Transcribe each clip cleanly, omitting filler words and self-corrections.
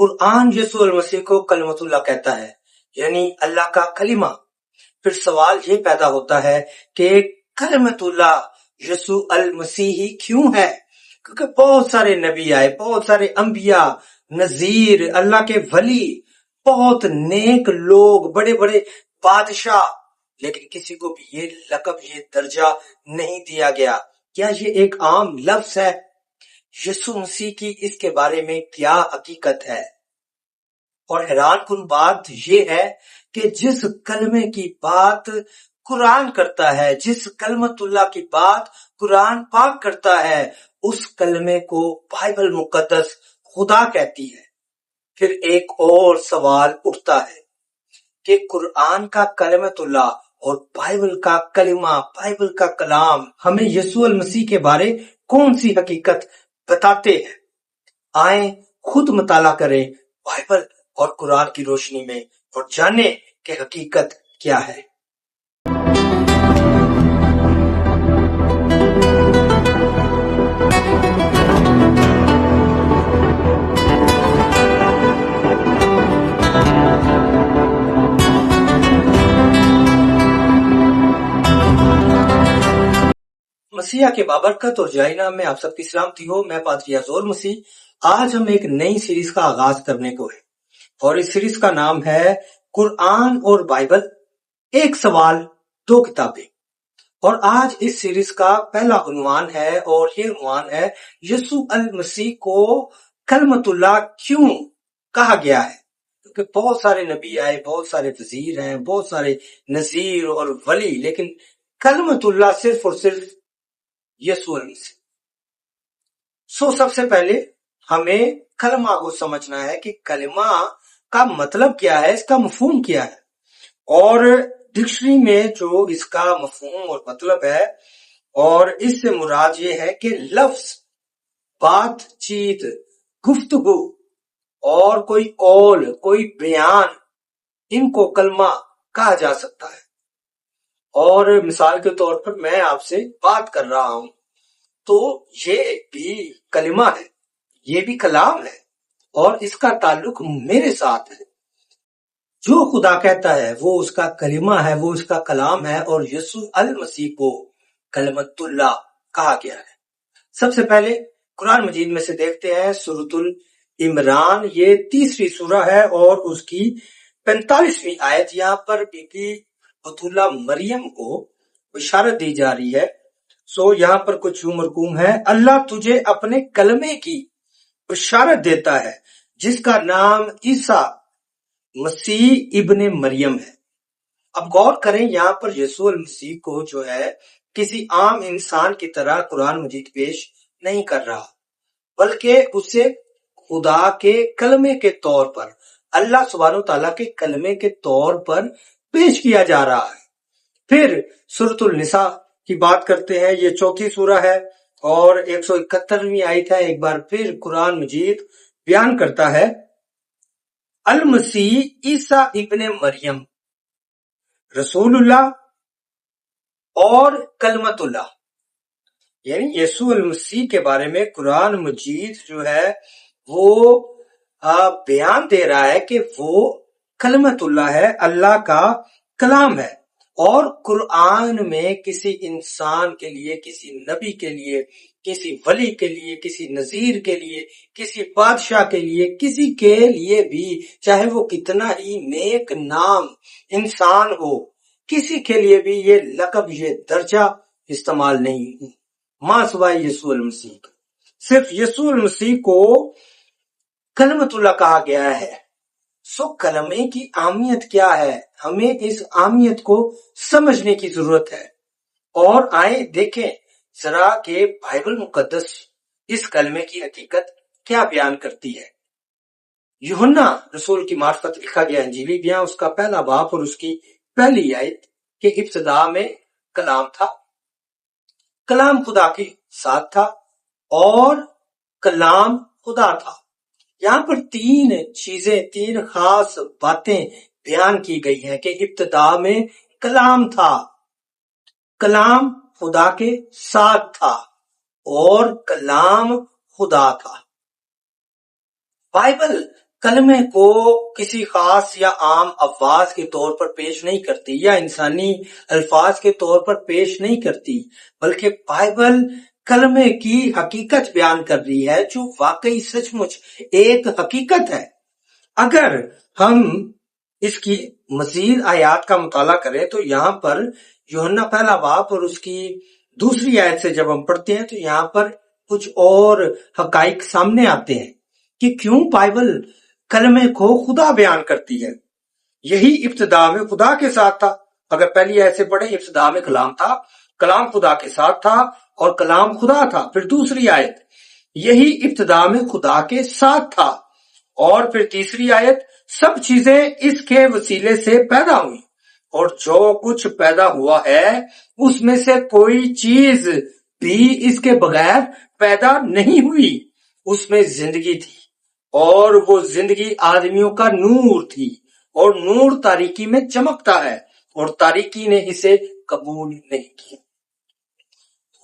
قرآن یسوع المسیح کو کلمت اللہ کہتا ہے، یعنی اللہ کا کلمہ۔ پھر سوال یہ پیدا ہوتا ہے کہ کلمت اللہ یسوع المسیح ہی کیوں ہے؟ کیونکہ بہت سارے نبی آئے، بہت سارے انبیاء، نذیر، اللہ کے ولی، بہت نیک لوگ، بڑے بڑے بادشاہ، لیکن کسی کو بھی یہ لقب، یہ درجہ نہیں دیا گیا۔ کیا یہ ایک عام لفظ ہے؟ یسوع مسیح کی اس کے بارے میں کیا حقیقت ہے؟ اور حیران کن بات یہ ہے کہ جس کلمے کی بات قرآن کرتا ہے، جس کلمت اللہ کی بات قرآن پاک کرتا ہے، اس کلمے کو بائبل مقدس خدا کہتی ہے۔ پھر ایک اور سوال اٹھتا ہے کہ قرآن کا کلمت اللہ اور بائبل کا کلمہ، بائبل کا کلام ہمیں یسوع المسیح کے بارے کون سی حقیقت بتاتے ہیں؟ آئیں خود مطالعہ کریں بائبل اور قرآن کی روشنی میں اور جانیں کہ حقیقت کیا ہے۔ مسیح کے بابرکت اور جائے نام میں آپ سب کی سلامتی ہو۔ میں پادری ازور مسیح۔ آج ہم ایک نئی سیریز کا آغاز کرنے کو ہے اور اس سیریز کا نام ہے قرآن اور بائبل، ایک سوال دو کتابیں۔ اور آج اس سیریز کا پہلا عنوان ہے اور یہ عنوان ہے یسوع المسیح کو کلمت اللہ کیوں کہا گیا ہے؟ کیونکہ بہت سارے نبی آئے، بہت سارے وزیر ہیں، بہت سارے نذیر اور ولی، لیکن کلمت اللہ صرف اور صرف یسوع المسیح۔ سب سے پہلے ہمیں کلمہ کو سمجھنا ہے کہ کلمہ کا مطلب کیا ہے، اس کا مفہوم کیا ہے۔ اور ڈکشنری میں جو اس کا مفہوم اور مطلب ہے، اور اس سے مراد یہ ہے کہ لفظ، بات چیت، گفتگو اور کوئی قول، کوئی بیان، ان کو کلمہ کہا جا سکتا ہے۔ اور مثال کے طور پر میں آپ سے بات کر رہا ہوں تو یہ بھی کلمہ ہے، یہ بھی کلام ہے، اور اس کا تعلق میرے ساتھ ہے۔ جو خدا کہتا ہے وہ اس کا کلمہ ہے، وہ اس کا کلام ہے، اور یسوع المسیح کو کلمت اللہ کہا گیا ہے۔ سب سے پہلے قرآن مجید میں سے دیکھتے ہیں سورۃ العمران، یہ تیسری سورہ ہے اور اس کی 45ویں آیت۔ یہاں پر بی بی بطولہ مریم کو بشارت دی جا رہی ہے۔ یہاں پر کچھ مرقوم ہے، اللہ تجھے اپنے کلمے کی بشارت دیتا ہے جس کا نام عیسیٰ مسیح ابن مریم ہے۔ اب غور کریں، یہاں پر یسوع المسیح کو جو ہے کسی عام انسان کی طرح قرآن مجید پیش نہیں کر رہا، بلکہ اسے خدا کے کلمے کے طور پر، اللہ سبحانہ و تعالیٰ کے کلمے کے طور پر پیش کیا جا رہا ہے۔ پھر سورۃ النساء کی بات کرتے ہیں، یہ چوتھی سورہ ہے اور 171ویں آیت ہے۔ ایک بار پھر قرآن مجید بیان کرتا ہے، المسیح عیسیٰ ابن مریم رسول اللہ اور کلمت اللہ، یعنی یسوع المسیح کے بارے میں قرآن مجید جو ہے وہ بیان دے رہا ہے کہ وہ کلمت اللہ ہے، اللہ کا کلام ہے۔ اور قرآن میں کسی انسان کے لیے، کسی نبی کے لیے، کسی ولی کے لیے، کسی نذیر کے لیے، کسی بادشاہ کے لیے، کسی کے لیے بھی، چاہے وہ کتنا ہی نیک نام انسان ہو، کسی کے لیے بھی یہ لقب، یہ درجہ استعمال نہیں ماں سوائے یسوع المسیح کا۔ صرف یسوع المسیح کو کلمت اللہ کہا گیا ہے۔ کلمے کی اہمیت کیا ہے؟ ہمیں اس اہمیت کو سمجھنے کی ضرورت ہے۔ اور آئیں دیکھیں ذرا کہ بائبل مقدس اس کلمے کی حقیقت کیا بیان کرتی ہے۔ یوحنا رسول کی معرفت لکھا گیا انجیلی بیان، اس کا پہلا باب اور اس کی پہلی آیت کہ ابتدا میں کلام تھا، کلام خدا کے ساتھ تھا اور کلام خدا تھا۔ یہاں پر تین چیزیں، تین خاص باتیں بیان کی گئی ہیں کہ ابتدا میں کلام تھا، کلام خدا کے ساتھ تھا اور کلام خدا تھا۔ بائبل کلمے کو کسی خاص یا عام الفاظ کے طور پر پیش نہیں کرتی یا انسانی الفاظ کے طور پر پیش نہیں کرتی، بلکہ بائبل کلمے کی حقیقت بیان کر رہی ہے جو واقعی سچ مچ ایک حقیقت ہے۔ اگر ہم اس کی مزید آیات کا مطالعہ کریں تو یہاں پر یوحنا پہلا باب اور اس کی دوسری آیت سے جب ہم پڑھتے ہیں تو یہاں پر کچھ اور حقائق سامنے آتے ہیں کہ کیوں بائبل کلمے کو خدا بیان کرتی ہے۔ یہی ابتدا میں خدا کے ساتھ تھا۔ اگر پہلی آیت سے پڑھیں، ابتدا میں کلام تھا، کلام خدا کے ساتھ تھا اور کلام خدا تھا۔ پھر دوسری آیت، یہی ابتدا میں خدا کے ساتھ تھا، اور پھر تیسری آیت، سب چیزیں اس کے وسیلے سے پیدا ہوئی، اور جو کچھ پیدا ہوا ہے اس میں سے کوئی چیز بھی اس کے بغیر پیدا نہیں ہوئی۔ اس میں زندگی تھی اور وہ زندگی آدمیوں کا نور تھی، اور نور تاریکی میں چمکتا ہے اور تاریکی نے اسے قبول نہیں کیا۔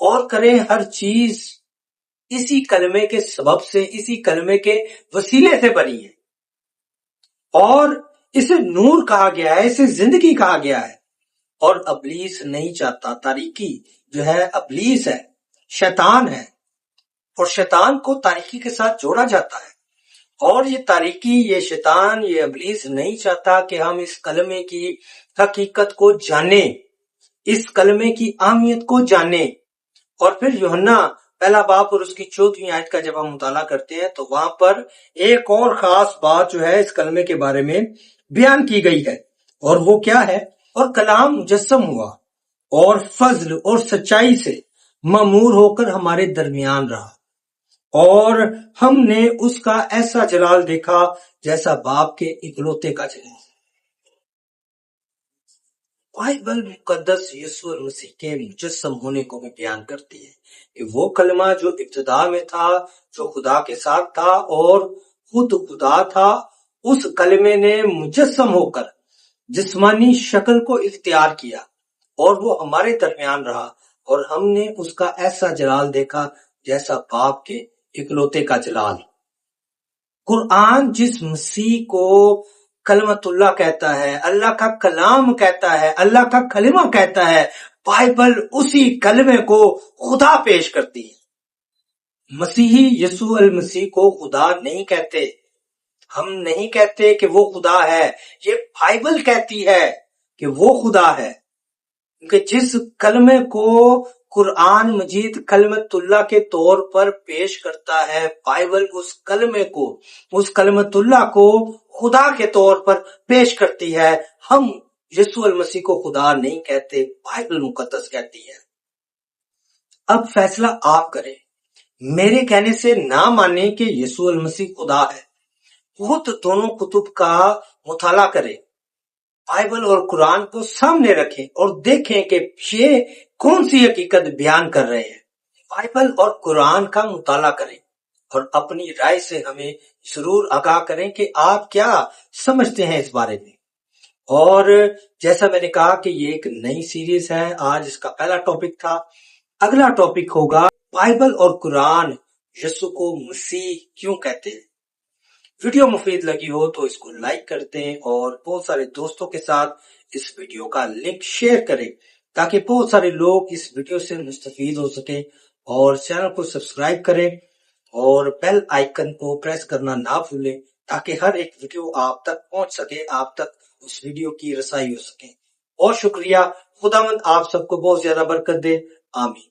اور کریں ہر چیز اسی کلمے کے سبب سے، اسی کلمے کے وسیلے سے بنی ہے، اور اسے نور کہا گیا ہے، اسے زندگی کہا گیا ہے۔ اور ابلیس نہیں چاہتا، تاریکی جو ہے ابلیس ہے، شیطان ہے، اور شیطان کو تاریکی کے ساتھ جوڑا جاتا ہے، اور یہ تاریکی، یہ شیطان، یہ ابلیس نہیں چاہتا کہ ہم اس کلمے کی حقیقت کو جانیں، اس کلمے کی اہمیت کو جانیں۔ اور پھر یوحنا پہلا باب اور اس کی 4 آیت کا جب ہم مطالعہ کرتے ہیں تو وہاں پر ایک اور خاص بات جو ہے اس کلمے کے بارے میں بیان کی گئی ہے، اور وہ کیا ہے؟ اور کلام مجسم ہوا اور فضل اور سچائی سے معمور ہو کر ہمارے درمیان رہا، اور ہم نے اس کا ایسا جلال دیکھا جیسا باپ کے اکلوتے کا جلال۔ بائبل مقدس یسوع المسیح کے مجسم ہونے کو بھی بیان کرتی ہے کہ وہ کلمہ جو ابتدا میں تھا، جو خدا کے ساتھ تھا اور خود خدا تھا، اس کلمے نے مجسم ہو کر جسمانی شکل کو اختیار کیا، اور وہ ہمارے درمیان رہا، اور ہم نے اس کا ایسا جلال دیکھا جیسا باپ کے اکلوتے کا جلال۔ قرآن جس مسیح کو کلمت اللہ کہتا ہے، اللہ کا کلام کہتا ہے، اللہ کا کلمہ کہتا ہے، بائبل اسی کلمے کو خدا پیش کرتی ہے۔ مسیحی یسوع المسیح کو خدا نہیں کہتے، ہم نہیں کہتے کہ وہ خدا ہے، یہ بائبل کہتی ہے کہ وہ خدا ہے، کہ جس کلمے کو قرآن مجید کلمت اللہ کے طور پر پیش کرتا ہے، بائبل اس کلمے کو، اس کلمت اللہ کو خدا کے طور پر پیش کرتی ہے۔ ہم یسوع المسیح کو خدا نہیں کہتے، بائبل مقدس کہتی ہے۔ اب فیصلہ آپ کریں، میرے کہنے سے نہ مانیں کہ یسوع المسیح خدا ہے، خود دونوں کتب کا مطالعہ کریں، بائبل اور قرآن کو سامنے رکھیں اور دیکھیں کہ یہ کون سی حقیقت بیان کر رہے ہیں۔ بائبل اور قرآن کا مطالعہ کریں اور اپنی رائے سے ہمیں ضرور آگاہ کریں کہ آپ کیا سمجھتے ہیں اس بارے میں۔ اور جیسا میں نے کہا کہ یہ ایک نئی سیریز ہے، آج اس کا پہلا ٹاپک تھا، اگلا ٹاپک ہوگا بائبل اور قرآن یسوع کو مسیح کیوں کہتے ہیں۔ ویڈیو مفید لگی ہو تو اس کو لائک کر دیں اور بہت سارے دوستوں کے ساتھ اس ویڈیو کا لنک شیئر کریں تاکہ بہت سارے لوگ اس ویڈیو سے مستفید ہو سکیں، اور چینل کو سبسکرائب کریں اور بیل آئیکن کو پریس کرنا نہ بھولیں تاکہ ہر ایک ویڈیو آپ تک پہنچ سکے، آپ تک اس ویڈیو کی رسائی ہو سکے۔ اور شکریہ، خداوند آپ سب کو بہت زیادہ برکت دے، آمین۔